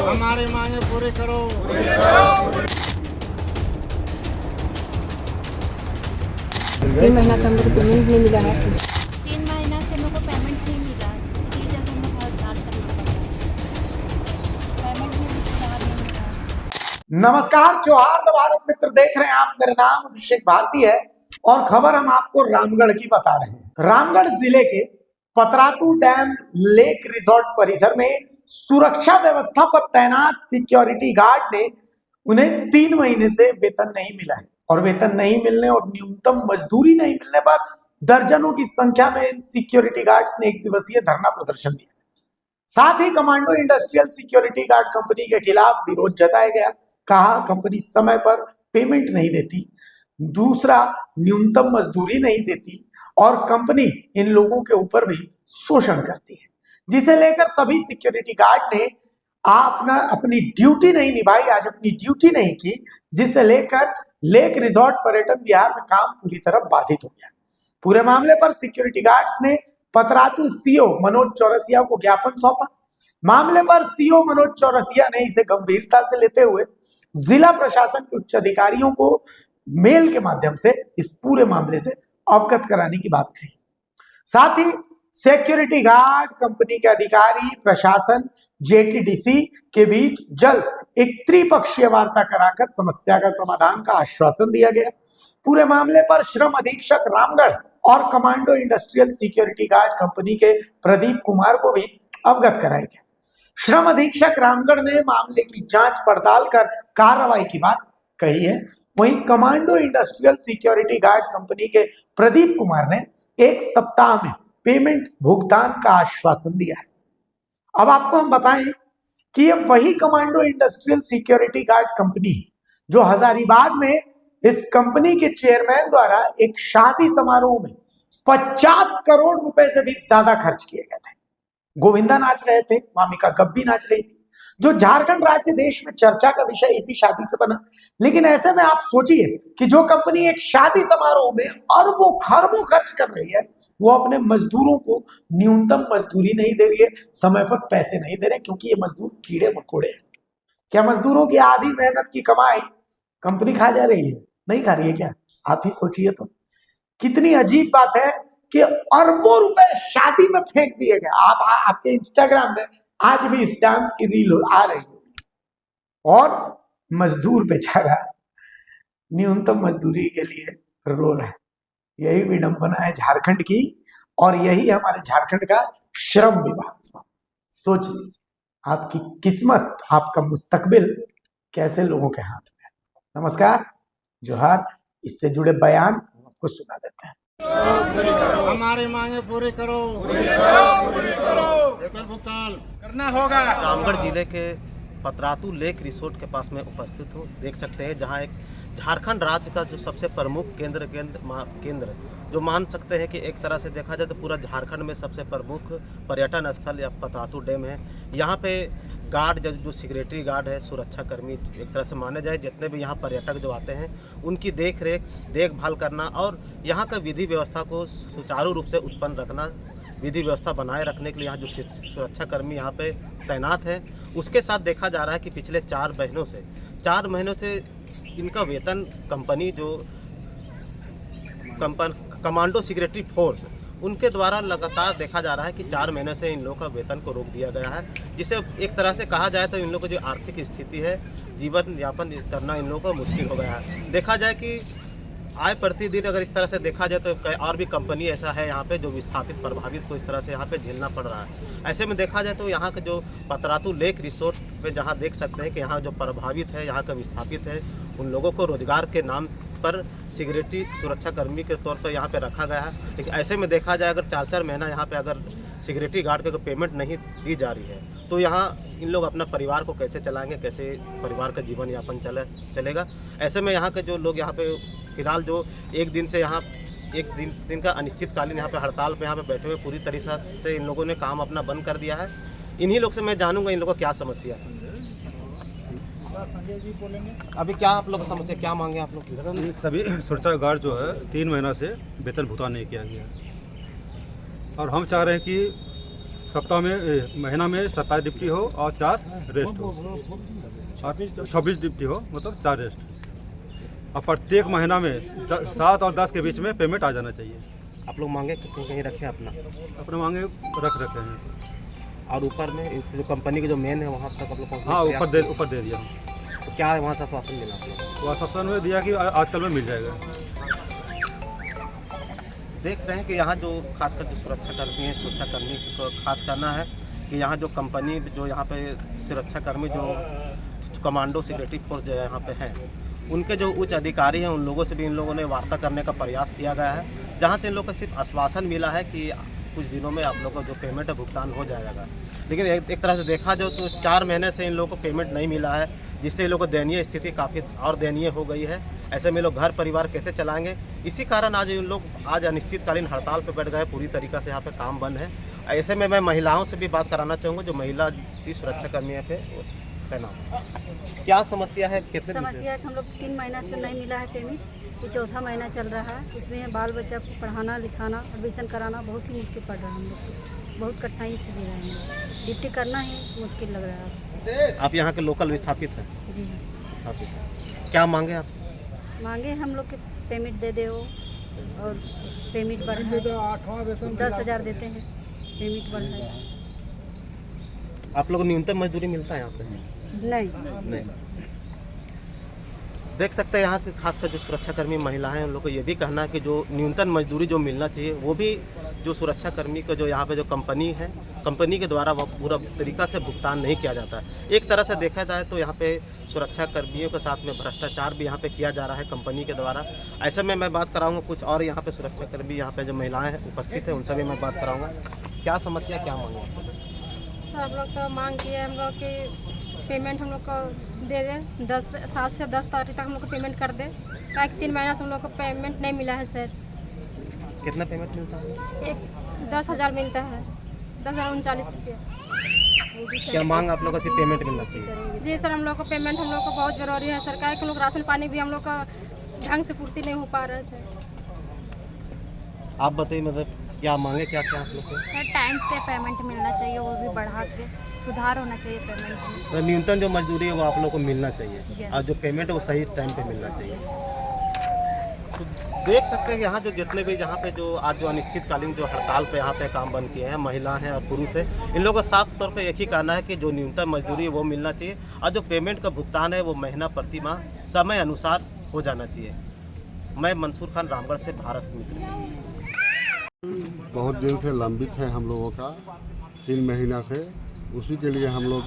हमारी मांगे पूरी करो। 3 महीना से हम लोग को पेमेंट नहीं मिला है। 3 महीना से मेरे को पेमेंट नहीं मिला, इसी वजह से हमें बहुत जांच करना पड़ रहा है। पेमेंट में भी सुधार नहीं मिला। नमस्कार, जोहार द भारत मित्र देख रहे हैं आप। मेरा नाम अभिषेक भारती है और खबर हम आपको रामगढ़ की बता रहे हैं। रामगढ़ जिले के पतरातू डैम लेक रिजॉर्ट परिसर में सुरक्षा व्यवस्था पर तैनात सिक्योरिटी गार्ड ने उन्हें 3 महीने से वेतन नहीं मिला है और वेतन नहीं मिलने और न्यूनतम मजदूरी नहीं मिलने पर दर्जनों की संख्या में सिक्योरिटी गार्ड्स ने 1 दिवसीय धरना प्रदर्शन दिया। साथ ही commando industrial security guard company के खिलाफ विरोध जताया गया। कहा कंपनी समय पर पेमेंट नहीं देती, दूसरा न्यूनतम मजदूरी नहीं देती और कंपनी इन लोगों के ऊपर भी शोषण करती है, जिसे लेकर सभी सिक्योरिटी गार्ड ने अपनी ड्यूटी नहीं निभाई, आज अपनी ड्यूटी नहीं की, जिसे लेकर लेक रिजॉर्ट पर्यटन विहार में काम पूरी तरह बाधित हो गया। पूरे मामले पर सिक्योरिटी गार्ड्स ने पतरातू सीओ मनोज चौरसिया को ज्ञापन सौंपा। मामले पर सीओ मनोज चौरसिया ने इसे गंभीरता से लेते हुए जिला प्रशासन के उच्च अधिकारियों को मेल के माध्यम से इस पूरे मामले से अवगत कराने की बात कही। साथ ही सिक्योरिटी गार्ड कंपनी के अधिकारी, प्रशासन, जेटीडीसी के बीच जल्द एक त्रिपक्षीय वार्ता कराकर समस्या का समाधान का आश्वासन दिया गया। पूरे मामले पर श्रम अधीक्षक रामगढ़ और commando industrial security guard company के प्रदीप कुमार को भी अवगत कराया गया। श्रम अधीक्षक रामगढ़ ने मामले की जांच पड़ताल कर कार्रवाई की बात कही है। वहीं commando industrial security guard company के प्रदीप कुमार ने 1 सप्ताह में पेमेंट भुगतान का आश्वासन दिया है। अब आपको हम बताएं कि ये वही commando industrial security guard company जो हजारीबाग में इस कंपनी के चेयरमैन द्वारा एक शादी समारोह में 50 करोड़ रुपए से भी ज्यादा खर्च किए गए थे। गोविंदा नाच रहे थे, मामिका गब्बी नाच रही थी, जो झारखंड राज्य देश में चर्चा का विषय इसी शादी से बना। लेकिन ऐसे में आप सोचिए कि जो कंपनी एक शादी समारोह में अरबों खरबों खर्च कर रही है, वो अपने मजदूरों को न्यूनतम मजदूरी नहीं दे रही है, समय पर पैसे नहीं दे रहे, क्योंकि ये मजदूर कीड़े मकोड़े हैं। क्या मजदूरों की आधी मेहनत की कमाई कंपनी खा जा रही है? नहीं खा रही है क्या? आप ही सोचिए तो। कितनी अजीब बात है कि अरबों रुपए शादी में फेंक दिए गए। आपके इंस्टाग्राम में आज भी इस डांस की रील आ रही होगी और मजदूर बेचारा न्यूनतम मजदूरी के लिए रो रहा है। यही विडंबना है झारखंड की और यही हमारे झारखंड का श्रम विभाग। सोच लीजिए, आपकी किस्मत, आपका मुस्तकबिल कैसे लोगों के हाथ में है। नमस्कार, जोहार। इससे जुड़े बयान आपको सुना देते हैं। हमारी मांगे पूरी करो। वेतन भुगतान करना होगा। रामगढ़ जिले के पतरातू लेक रिसोर्ट के पास में उपस्थित हूँ। देख सकते हैं जहाँ एक झारखंड राज्य का जो सबसे प्रमुख केंद्र जो मान सकते हैं कि एक तरह से देखा जाए तो पूरा झारखंड में सबसे प्रमुख पर्यटन स्थल या पतरातू डैम है। यहाँ पे गार्ड जो सिक्योरिटी गार्ड है, सुरक्षा कर्मी एक तरह से माने जाए, जितने भी यहाँ पर्यटक जो आते हैं उनकी देखभाल करना और यहाँ का विधि व्यवस्था को सुचारू रूप से उत्पन्न रखना, विधि व्यवस्था बनाए रखने के लिए यहाँ जो सुरक्षा कर्मी यहाँ पे तैनात है, उसके साथ देखा जा रहा है कि पिछले 4 महीनों से इनका वेतन कंपनी जो कमांडो सिक्योरिटी फोर्स उनके द्वारा लगातार देखा जा रहा है कि 4 महीने से इन लोगों का वेतन को रोक दिया गया है, जिसे एक तरह से कहा जाए तो इन लोगों की जो आर्थिक स्थिति है, जीवन यापन करना इन लोगों को मुश्किल हो गया है। देखा जाए कि आय प्रतिदिन अगर इस तरह से देखा जाए तो और भी कंपनी ऐसा है यहाँ पे जो विस्थापित प्रभावित को इस तरह से यहाँ पे झेलना पड़ रहा है। ऐसे में देखा जाए तो यहाँ का जो पतरातू लेक रिसोर्ट पे जहाँ देख सकते हैं कि यहाँ जो प्रभावित है, यहाँ का विस्थापित है, उन लोगों को रोजगार के नाम पर सिक्योरिटी सुरक्षा कर्मी के तौर पर यहाँ पे रखा गया है। लेकिन ऐसे में देखा जाए अगर 4-4 महीना यहाँ पे अगर सिक्योरिटी गार्ड को पेमेंट नहीं दी जा रही है तो यहाँ इन लोग अपना परिवार को कैसे चलाएंगे, कैसे परिवार का जीवन यापन चलेगा। ऐसे में यहाँ के जो लोग यहाँ पे फिलहाल जो एक दिन का अनिश्चितकालीन यहाँ पे हड़ताल पे यहाँ पे बैठे हुए, पूरी तरीके से इन लोगों ने काम अपना बंद कर दिया है। इन्हीं लोग से मैं जानूंगा इन लोगों को क्या समस्या है। अभी क्या आप लोग समस्या क्या मांगे आप लोग? सभी सुरक्षा गार्ड जो है 3 महीना से वेतन भुगतान नहीं किया गया और हम चाह रहे हैं कि सप्ताह में महीना में 27 ड्यूटी हो और 4 रेस्ट हो, और 26 ड्यूटी हो मतलब 4 रेस्ट, और प्रत्येक महीना में 7 और 10 के बीच में पेमेंट आ जाना चाहिए। आप लोग मांगे कहीं रखे अपना अपने मांगे रख रखे हैं। और ऊपर में इसकी जो कंपनी की जो मेन है वहाँ तक आप लोग पहुँचने हाँ, का प्रयास ऊपर दे दिया। तो क्या है वहाँ से आश्वासन मिला आप लोग? वो आश्वासन में दिया कि आजकल में मिल जाएगा। देख रहे हैं कि यहाँ जो खासकर जो सुरक्षाकर्मी है, सुरक्षाकर्मी को खास करना है कि यहाँ जो कंपनी जो यहाँ पे सुरक्षाकर्मी जो कमांडो सिक्योरिटी फोर्स जो यहाँ पे हैं, उनके जो उच्च अधिकारी हैं उन लोगों से भी इन लोगों ने वार्ता करने का प्रयास किया गया है, जहाँ से इन लोगों को सिर्फ आश्वासन मिला है कि कुछ दिनों में आप लोगों को जो पेमेंट है भुगतान हो जाएगा। लेकिन एक तरह से देखा जाए तो 4 महीने से इन लोगों को पेमेंट नहीं मिला है, जिससे इन लोगों को दयनीय स्थिति काफ़ी और दयनीय हो गई है। ऐसे में लोग घर परिवार कैसे चलाएंगे? इसी कारण आज इन लोग आज अनिश्चितकालीन हड़ताल पर बैठ गए। पूरी तरीक़ा से यहाँ पे काम बंद है। ऐसे में मैं महिलाओं से भी बात कराना चाहूँगा जो महिला की सुरक्षाकर्मी यहाँ पे तैनात। क्या समस्या है? कितने दिन से? समस्या है कि हम लोग 3 महीना से नहीं मिला है पेमेंट, ये 4था महीना चल रहा है। उसमें बाल बच्चा को पढ़ाना लिखाना एडमिशन कराना बहुत ही मुश्किल पड़ रहा है। हम लोग को बहुत कठिनाई से दे रहे हैं, ड्यूटी करना ही मुश्किल लग रहा है। आप यहाँ के लोकल विस्थापित हैं? जी विस्थापित हैं। क्या मांगे आप? मांगे हम लोग के पेमेंट दे दो और पेमेंट बढ़ाए। 10,000 देते हैं, पेमेंट बढ़ाए। आप लोग को न्यूनतम मजदूरी मिलता है यहाँ पे? नहीं। देख सकते हैं यहाँ के खासकर जो सुरक्षाकर्मी महिला हैं उन लोग को ये भी कहना है कि जो न्यूनतम मजदूरी जो मिलना चाहिए वो भी जो सुरक्षाकर्मी को जो यहाँ पे जो कंपनी है, कंपनी के द्वारा वह पूरा तरीक़ा से भुगतान नहीं किया जाता है। एक तरह से देखा जाए तो यहाँ पे सुरक्षाकर्मियों के साथ में भ्रष्टाचार भी यहाँ पे किया जा रहा है कंपनी के द्वारा। ऐसे में मैं बात कराऊँगा कुछ और यहाँ पे सुरक्षाकर्मी यहाँ पे जो महिलाएँ उपस्थित हैं उनसे भी मैं बात कराऊँगा। क्या समस्या, क्या मांगा? सर हम लोग तो मांग किए हम लोग की पेमेंट हम लोग को दे दें, 7 से 10 तारीख तक हम लोग को पेमेंट कर दे। क्या 3 महीना से हम लोग को पेमेंट नहीं मिला है सर। कितना पेमेंट मिलता है? 10,000 मिलता है, 10,039 रुपये। क्या मांग आप लोग को सिर्फ पेमेंट मिलना चाहिए? जी सर, हम लोग को पेमेंट हम लोग को बहुत ज़रूरी है। सरकार के लोग राशन पानी भी हम लोग का ढंग से पूर्ति नहीं हो पा रहा है सर। आप बताइए मतलब क्या मांगे, क्या क्या आप लोग को? सर टाइम से पेमेंट मिलना चाहिए, वो भी बढ़ा के सुधार होना चाहिए पेमेंट में। न्यूनतम जो मजदूरी है वो आप लोग को मिलना चाहिए और जो पेमेंट है वो सही टाइम पे मिलना चाहिए। तो देख सकते हैं कि यहाँ जो जितने भी यहाँ पे जो आज जो अनिश्चितकालीन जो हड़ताल पे यहाँ पे काम बंद किए हैं, महिला हैं और पुरुष हैं, इन लोगों का साफ तौर पे एक ही कहना है कि जो न्यूनतम मजदूरी है वो मिलना चाहिए और जो पेमेंट का भुगतान है वो महीना प्रति माह समय अनुसार हो जाना चाहिए। मैं मंसूर खान, रामगढ़ से, भारत मित्र। बहुत दिन से लंबित है हम लोगों का, 3 महीना से। उसी के लिए हम लोग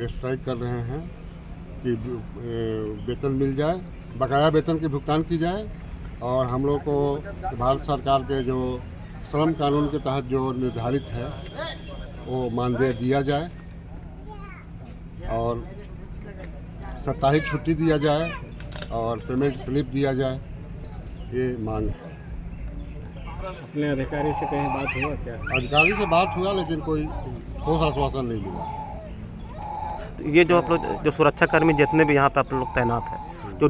स्ट्राइक कर रहे हैं कि वेतन मिल जाए, बकाया वेतन की भुगतान की जाए और हम लोग को भारत सरकार के जो श्रम कानून के तहत जो निर्धारित है वो मानदेय दिया जाए और साप्ताहिक छुट्टी दिया जाए और पेमेंट स्लिप दिया जाए, ये मांग है। अपने अधिकारी से कहीं बात हुआ क्या? अधिकारी से बात हुआ लेकिन कोई ठोस आश्वासन नहीं मिला। ये जो आप लोग जो सुरक्षाकर्मी जितने भी यहाँ पे आप लोग तैनात हैं, जो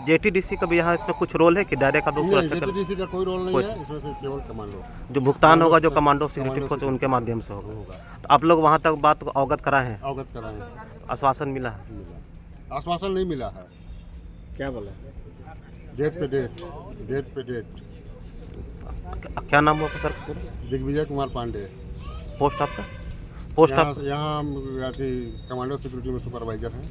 जेटीडीसी का भी यहाँ इसमें कुछ रोल है कि डायरेक्ट आप लोग सुरक्षा? जेटीडीसी का कोई रोल नहीं है, इसमें से केवल कमांडो जो भुगतान होगा जो कमांडो सिक्योरिटी फोर्स उनके माध्यम से होगा। तो आप लोग वहाँ तक बात अवगत कराए हैं? अवगत कराए हैं। आश्वासन मिला है? आश्वासन नहीं मिला है। क्या बोला? डेट पे डेट। क्या नाम हुआ सर? दिग्विजय कुमार पांडे। पोस्ट आपका? पोस्ट आप यहाँ कमांडो सिक्योरिटी में सुपरवाइजर हैं।